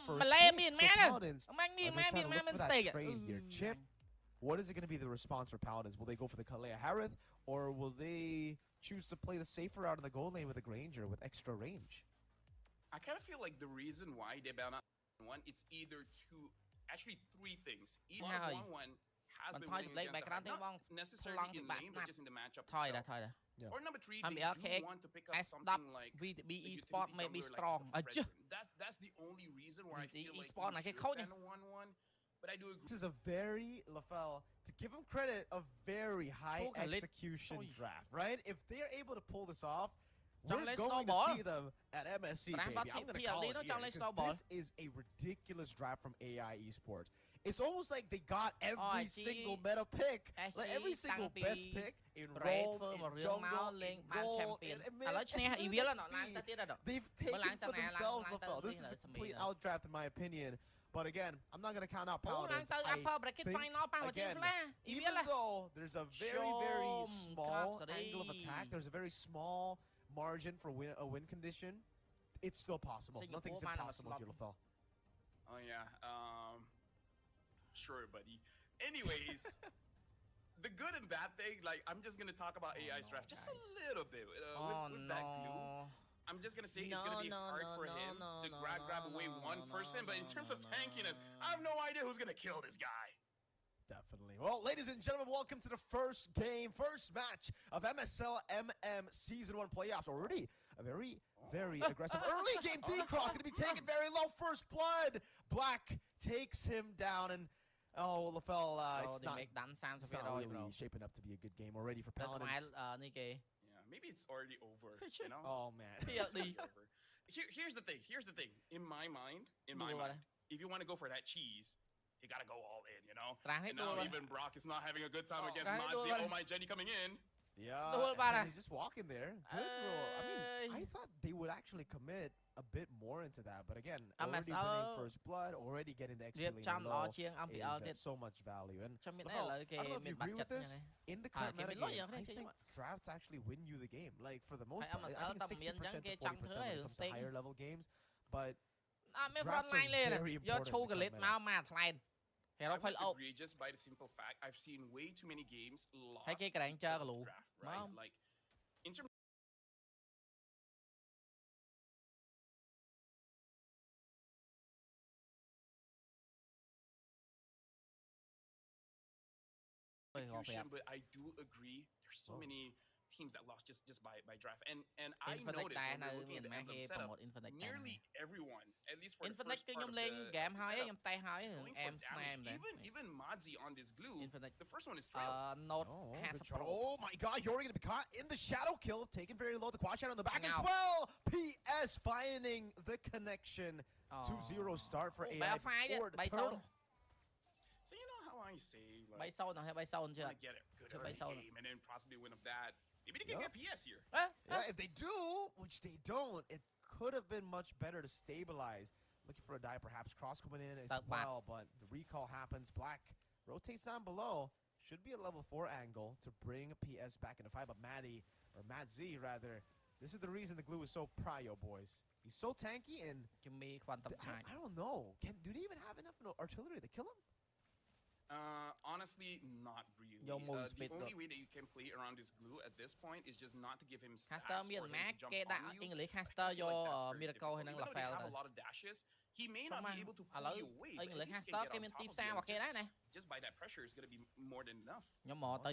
first Malay game. miền So má nè. Paladins Ông mang miền are má gonna try to miền má look mình for that steak. trade here. Chip, what is it going to be the response for Paladins? Will they go for the Kalea Harith, or will they choose to play the safer route in the gold lane with a Granger with extra range? I kind of feel like the reason why they ban one, it's either two, actually three things. Each Thôi. one has Mình been thôi winning lấy against bài the cran Hive, thêm not bông. necessarily thì in bạn lane, but snap. just in the matchup Thôi đã, itself. thôi đã. Yeah. Or number three, Tham they bị do arcade, want to pick up S something like V a B utility Esport may be jungler like strong. the Chứ. Fredrin. That's the only reason where I The feel like eSport he này cái should khâu nhỉ? ban a 1-1. But I do agree. This is a very, LaFell, to give him credit, a very high Chua cả lít. execution Ôi. draft, right? If they're able to pull this off, Trong we're lên going to snowball. see them at MSC, But I'm baby. about I'm to going to call PLD it nó here, trong lên because snowball. this is a ridiculous draft from AI Esports. It's almost like they got every single meta pick, like every single best pick in roam, in jungle, in gold, in mid, and they've taken for themselves, LaFell. This is a complete outdraft in my opinion. But again, I'm not going to count out Paladins. I think, again, even though there's a very, very small angle of attack, there's a very small margin for a win condition, it's still possible. Nothing's impossible here, LaFell. Oh, yeah. Sure, buddy. Anyways, the good and bad thing, like, I'm just going to talk about AI's draft just a little bit with that glue. I'm just going to say it's going to be hard for him to grab away one person, but in terms of tankiness, I have no idea who's going to kill this guy. Definitely. Well, ladies and gentlemen, welcome to the first game, first match of MSL MM Season 1 playoffs. Already a very, very aggressive early game. D-Cross going to be taken very low. First blood. Black takes him down, and LaFell, it's not really shaping up to be a good game already for Paladins. Yeah, maybe it's already over, you know? Oh, man. Here's the thing. Here's the thing. In my mind, if you want to go for that cheese, you gotta go all in, you know? And now even Brock is not having a good time against Madzi. Oh my Jenny coming in. Yeah, he's just walking there. Good roll. I mean, I thought they would actually commit a bit more into that, but again, already winning first blood, already getting the XP lane low is so much value. And I don't know if you agree with this. In the current metagame, I think drafts actually win you the game. Like, for the most part, I think it's 60% to 40% when it comes to higher level games, but drafts are very important. I would agree just by the simple fact I've seen way too many games lost because of draft, right? Like, in terms of execution, but I do agree there's so many teams that lost just by draft, and I noticed when we're looking at the Emblem setup, nearly everyone, at least for the first part of the setup, even Madzi on this glue, the first one is trail. Oh my god, Yori gonna be caught in the shadow kill, taken very low, the quad shadow on the back as well. PS finding the connection. 2-0 start for AI for the Turtle. So you know how I say, like, bay sâu nào hay bay sâu chưa? I get it, good early game, and then possibly win of that. Maybe they can get PS here. Yeah, if they do, which they don't, it could have been much better to stabilize. Looking for a die, perhaps cross coming in as well, but the recall happens. Black rotates down below. Should be a level 4 angle to bring PS back into fight, but Madzi rather. This is the reason the glue is so prio, boys. He's so tanky, and I don't know. Do they even have enough artillery to kill him? Honestly, not really. The only way that you can play around this glue at this point is just not to give him stats for him to jump on you. Even though they have a lot of dashes, he may not be able to pull you away, but at least he can get on top of you. Just by that pressure is going to be more than enough. Over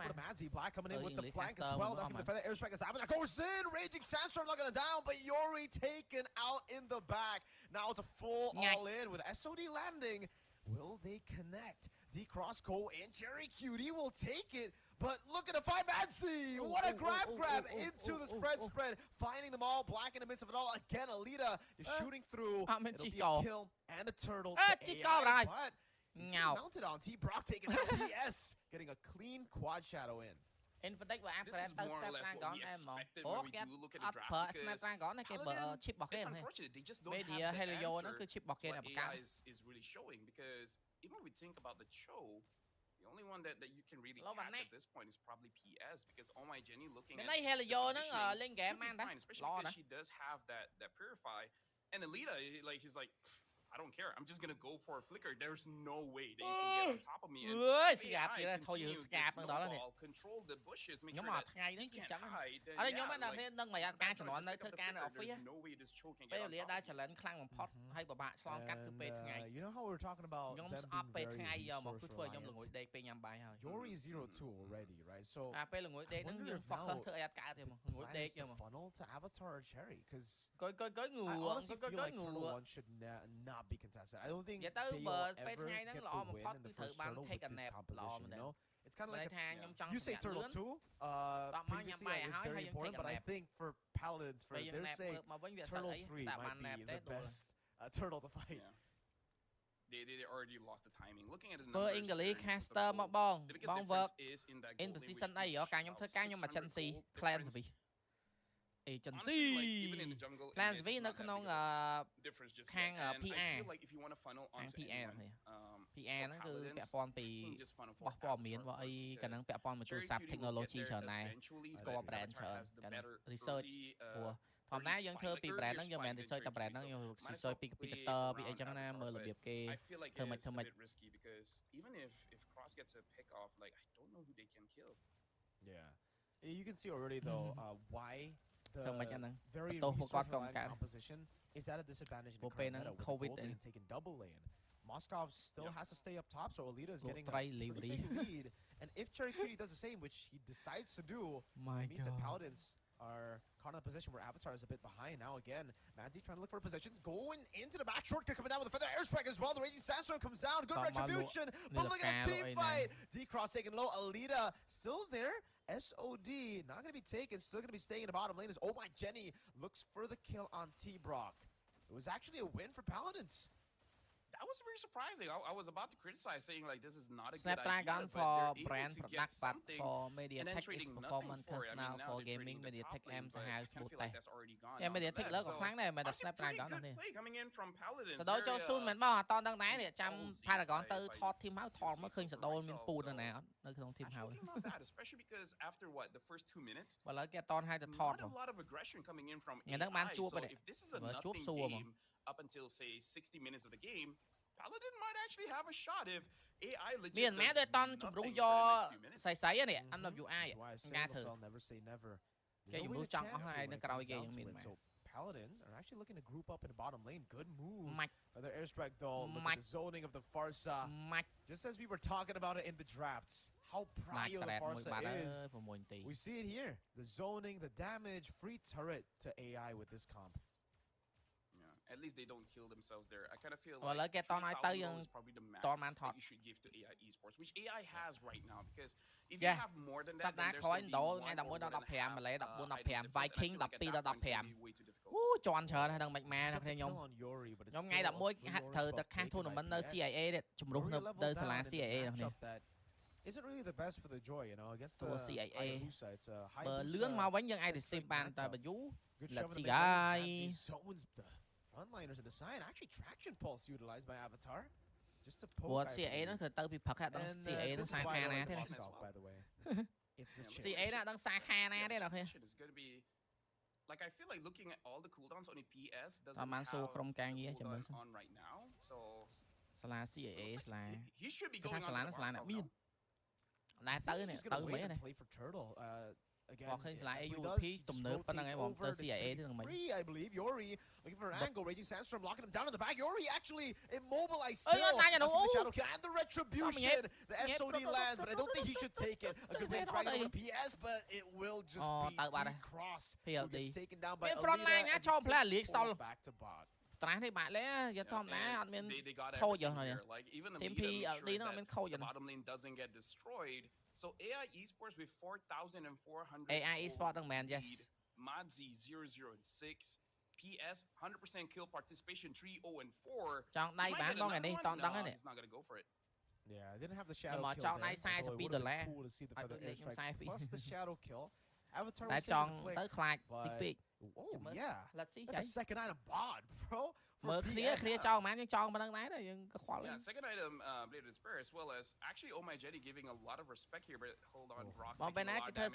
to Madzi. Black coming in with the flank as well. That's going to defend the airstrike as Avatar goes in. Raging Sandstorm not going to down, but Yori taken out in the back. Now it's a full all-in with SOD landing. Will they connect? D-Cross go in. Cherry Cutie will take it. But look at the fight, Madzi! What a grab into the spread. Finding them all. Black in the midst of it all. Again, Alita is shooting through. It'll be a kill and a turtle to AI, but he's mounted on T. Brock taking out PS. Getting a clean quad shadow in. This is more or less what we expected when we do look at the draft, because Paladin, it's unfortunate, they just don't have the answer what AI is really showing, because even when we think about the Cho, the only one that you can really catch at this point is probably PS, because Oh My Jenny looking at the positioning should be fine, especially because she does have that Purify, and Alita, like, he's like, I don't care. I'm just gonna go for a flicker. There's no way they can get on top of me. And AI continue to snowball, control the bushes, make sure that he can't hide. And yeah, like, there's no way this choke can get on top of me. You know how we were talking about them being very resource-reliant? Yori 0-2 already, right? So I wonder if now plans to funnel to Avatar or Cherry, because I honestly feel like Turtle 1 should not be contested. I don't think they'll ever get the win in the first Turtle with this composition, you know? It's kind of like you say Turtle 2, previously that was very important, but I think for Paladins, for their sake, Turtle 3 might be the best Turtle to fight. Yeah. They already lost the timing. Looking at the numbers, English caster មកបង work in position អីហ៎ការខ្ញុំធ្វើការខ្ញុំ agency Clans V agency Clans V នៅក្នុងខាង PR PR PR ហ្នឹងគឺពាក់ព័ន្ធពីបោះព័ត៌មានរបស់អីកាលហ្នឹងពាក់ព័ន្ធមកជួយ sub technology ច្រើនដែរស្គាល់ brand ច្រើនកាល research ព្រោះធម្មតាយើងធ្វើពី brand ហ្នឹងយើងមិនមែន research តែ brand ហ្នឹងយើង research ពី competitor ពីអីចឹងណាមើលរបៀបគេធ្វើមិន risky because even if Cross gets a pick off, like I don't know who they can kill. Yeah, you can see already though why the very resource-reliant composition is at a disadvantage in the current meta with the gold lane taking double lane. Moskov still has to stay up top, so Alita is getting a pretty big lead. And if Cherry Cutie does the same, which he decides to do, it means that Paladins are caught in a position where Avatar is a bit behind. Now again, Manzi trying to look for a position, going into the back shortcut, coming down with a feather airstrike as well. The Raging Sandstorm comes down, good retribution, but look at the team fight. D-Cross taking low, Alita still there. SOD not going to be taken, still going to be staying in the bottom lane as Oh My Jenny looks for the kill on T-Brock. It was actually a win for Paladins. That was very surprising. I was about to criticize, saying like this is not a good idea, Snapdragon but for they're brand able to product, get but something for and then MediaTek is trading nothing performance for it. I mean, now now for they're trading gaming the top MediaTek lane, M but សាហាវ I ស្ពូត feel តែ like that's already gone. MediaTek លើកខ្លាំងដែរ Honestly, MediaTek Snapdragon pretty នេះ good play coming in from Paladins. សដោចូលស៊ូនមែនបងអត់តដឹងដែរនេះចាំ Paragon ទៅថត team ហើយថតមកឃើញសដោមានពូននៅណាអត់នៅក្នុង team ហើយ Not bad, especially because after what the first 2 minutes បើឥឡូវគេអត់តឲ្យទៅថត not a lot of aggression coming in fromថ្ងៃហ្នឹងបាន AI. ជួប So ទេ if this is a បើជួប nothing សួរមក game up until say 60 minutes of the game, Paladin might actually have a shot if AI legit មានម៉ែទៅតន់ជំរុះយកស្រីៗនេះ MWI ងាធ្វើ never say never. គេជំរុះចង់អស់ហើយនៅក្រោយគេយើងមានម៉ែ Paladins are actually looking to group up in the bottom lane. Good move. Their airstrike though. Look at the zoning of the Pharsa. Just as we were talking about it in the drafts. How prio the Pharsa is. We see it here. The zoning, the damage, free turret to AI with this comp. At least they don't kill themselves there. I kind of feel like $3,000 is probably the max that you should give to AI Esports, which AI has right now. Because if you have more than that, then there's going to be one more than half Viking 12 ដល់ 15 way too difficult. ជន់ច្រើនហើយនឹងមិនម៉ែខ្ញុំថ្ងៃ 11 ហាក់ត្រូវទៅខាស tournament នៅ CIA ជំរុះនៅសាលា CIA នោះនេះ Isn't really the best for the Joy, you know, against the CIA. It's a high បើលឿនមកវិញយើងអាច receive បានតែបើយូ let's see frontliners in the side. Actually, traction pulse utilized by Avatar. Just to poke. ព្រោះ CA ហ្នឹងគឺទៅពីផឹកហ្នឹង CA ហ្នឹងសាខាណាទេ by the way. It's the CA ហ្នឹងដឹងសាខាណាទេដល់គ្នា It's going to be like I feel like looking at all the cooldowns on a PS doesn't តាមបានសួរក្រុមការងារចាំមើល on right now. So សាលា CA សាលា he should be going on សាលាសាលាអ្នកមានតែទៅនេះទៅមិនទេ play for Turtle. Again, AUP ទំនើបប៉ុណ្ណឹងឯងបងទៅ CIA ទេនឹងមិន I believe Yori looking for an angle. Raging Sandstorm locking him down in the back. Yori actually immobilized still. The shadow kill and the retribution. The SOD lands, but I don't think he should take it. A good range right over PS, but it will just be Cross who gets taken down by Alita. Back to bot. ត្រាស់នេះបាក់លេយកធម្មតាអត់មានខូចហ្នឹង Team P អត់មានខូច bottom lane doesn't get destroyed. So AI Esports with 4,400 AI Esports ហ្នឹង man yes Madzi 0-0-6 PS 100% kill participation 3-0-4 ចង់ដៃបានបងនេះតន់ដឹងហ្នឹង He's not going to go for it. Yeah, I didn't have the shadow kill. ចង់ដៃ42 ដុល្លារ cool to see the feather airstrike plus the shadow kill. Avatar តែ was ចង់ទៅខ្លាចតិចពេក Oh yeah. Let's see. That's a second item bod, bro. for PS. Clear ចង់មិនចង់ប៉ុណ្ណឹងដែរយើងក៏ខ្វល់ Yeah, second item Blade Despair as well as actually Oh My Jetty giving a lot of respect here but hold on Brock បងពេលណាគេធ្វើ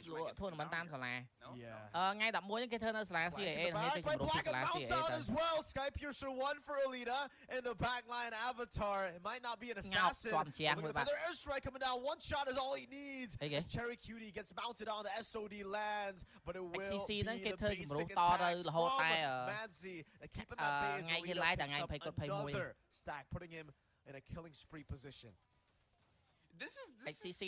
ធូរណាមិនតាមសាលា Yeah. ថ្ងៃ11គេធ្វើនៅសាលា CAA គេជំរុំពីសាលា CAA out as well. Sky Piercer 1 for Alita in the backline Avatar. It might not be an assassin. Another airstrike coming down. One shot is all he needs. Cherry Cutie gets mounted on the SOD lands, but it will be the basic attack from Manzi. Keep him at base. Another stack, putting him in a killing spree position. This is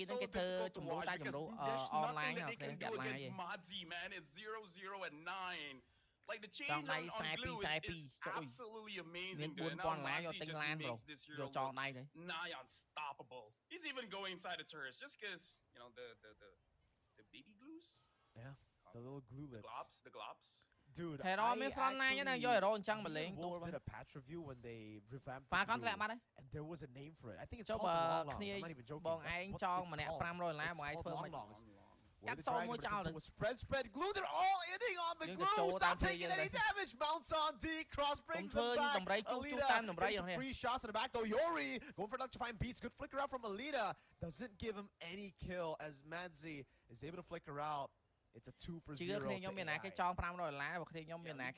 so difficult to watch because there's nothing that they can do against Madzi, man. It's 0-0 and 9. Like the change on Glue is absolutely amazing, dude. Now Madzi just makes this hero look nigh unstoppable. He's even going inside the turrets just because, you know, the baby glues? Yeah, the little glulets. The globs. Dude, I actually did a patch review when they revamped the glue, and there was a name for it. I think it's called Long Long. I'm not even joking. That's what it's called. Long Long. Spread glue. They're all hitting on the glue. Not taking any damage. Bounce on D. Cross brings them back. Alita gets some free shots in the back though. Yori going for electrifying beats. Good flicker out from Alita. Doesn't give him any kill as Madzi is able to flicker out. It's a 2 for 0 to AI. Yeah, we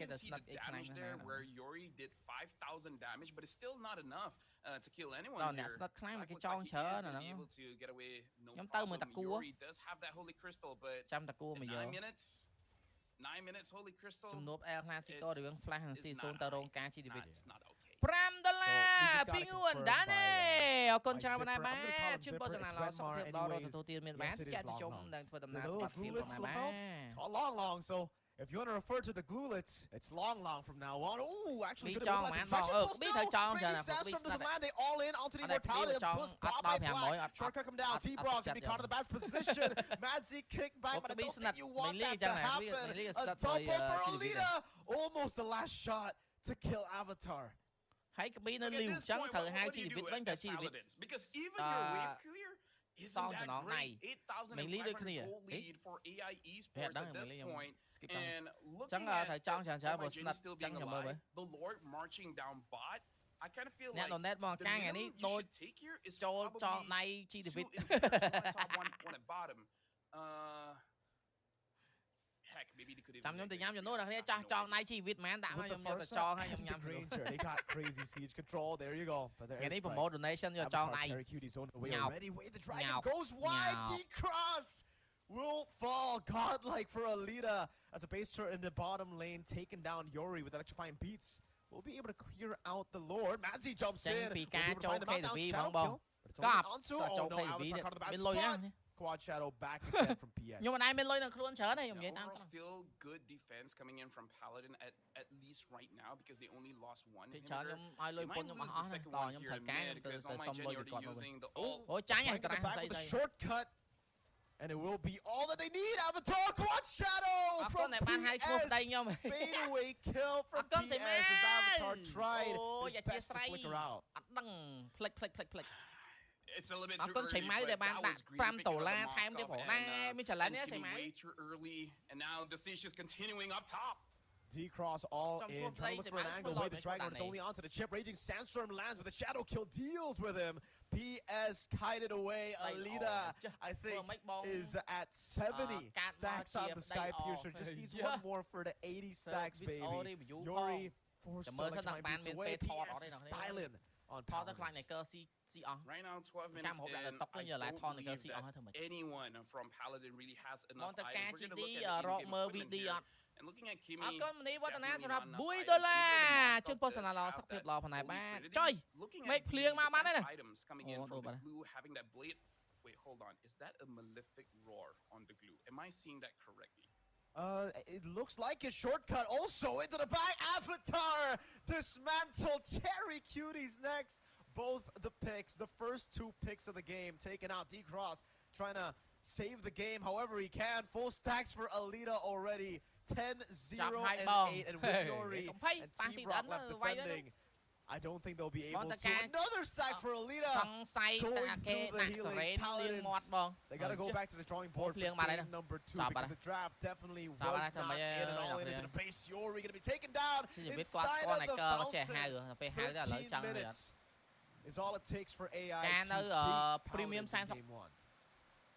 can see the damage there where Yori did 5,000 damage, but it's still not enough to kill anyone here. Black looks like he is going to be able to get away no problem. Yori does have that Holy Crystal, but 9 minutes, Holy Crystal, it's not okay. $5 ពីងួនដាណេអរគុណច្រើនណាស់បាទជូនបទសនាល្អសុខភាពដល់ទទួលទានមានបានជាជុំនឹងធ្វើដំណើរសុខភាពរបស់បាទ It's all long so if you want to refer to the glulets it's long from now on. Oh actually good one. They all in onto the immortality shortcut come down. T-Brock can be caught in the bad position. Madzi kick back but I don't think you want that to happen. A double for Alita. Almost the last shot to kill Avatar. ហើយកប៊ីនៅលីវអញ្ចឹងត្រូវហៅជីវិតវិញទៅជីវិត because even your wave clear isn't that great. 8,500 gold lead for AI Esports at this point and looking at Omajin still being alive, the Lord marching down bot. I kind of feel like the minimum you should take here is probably 2 inhibitors, top one at bottom. Heck, maybe they could even They got crazy siege control. There you go. For their Cherry Cutie's on the way already. Wait, the dragon goes wide. D-Cross will fall. Godlike for Alita. As a base turret in the bottom lane, taking down Yori with electrifying beats. We'll be able to clear out the Lord. Madzi jumps in. Quad Shadow back again from PS. Overall, still good defense coming in from Paladin at least right now because they only lost one inhibitor. They might lose the second one here in mid because Oh My Jenny already using the ult. The shortcut. And it will be all that they need. Avatar Quad Shadow from PS. Fade away kill from PS as Avatar tried his best to flicker out. It's a little bit too early, but that was greedy picking up the Moskov and way too early. And now the siege is continuing up top. D-Cross all in, trying to look for an angle. Wait, the dragon, it's only onto the chip. Raging Sandstorm lands, but the shadow kill deals with him. PS kited away. Alita, I think, is at 70 stacks on the Sky Piercer. Just needs one more for the 80 stacks, baby. Yori forced electrifying beats away. PS is styling on Paladins. Right now, 12 minutes in, I don't believe that anyone from Paladin really has enough items. We're going to look at the in-game equipment here. And looking at Kimi, definitely not enough items. $10 សនាឡសុខភាពល្អផងដែរបាទចុយ make ភ្លៀងមកបានហើយ items coming in from the glue having that blade. Wait, hold on. Is that a malefic roar on the glue? Am I seeing that correctly? It looks like a shortcut also into the back. Avatar dismantle Cherry Cuties next. Both the picks, the first 2 picks of the game, taken out. D-Cross trying to save the game however he can. Full stacks for Alita already. 10-0 and 8, and with Yori and T-Brock left defending. I don't think they'll be able to. Another sack for Alita. Going through the healing Paladins. They gotta go back to the drawing board for game number 2 because the draft definitely was not in and all in into the base. Yori gonna be taken down inside of the fountain. 13 minutes is all it takes for AI to beat Paladins in game 1.